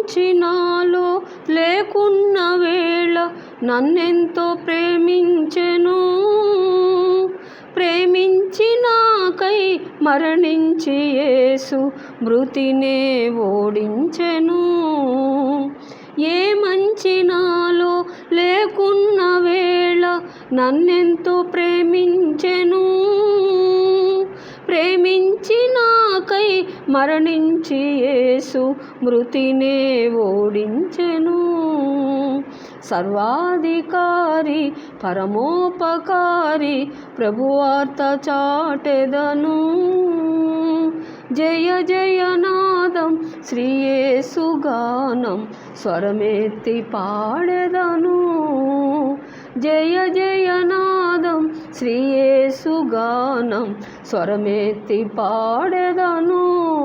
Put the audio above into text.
మంచి నాలో లేకున్న వేళ నన్నెంతో ప్రేమించెను. ప్రేమించి నాకై మరణించి యేసు మృతినే ఓడించెను. ఏ మంచి నాలో లేకున్న వేళ నన్నెంతో ప్రేమించెను. ప్రేమించి నాకై మరణించి యేసు మృతినే ఓడించెను. సర్వాధికారి పరమోపకారి ప్రభువార్త చాటెదను. జయ జయనాదం శ్రీయేసు గానం స్వరమెత్తి పాడెదను. జయ జయనాదం శ్రీయేసు గానం స్వరమెత్తి పాడెదను.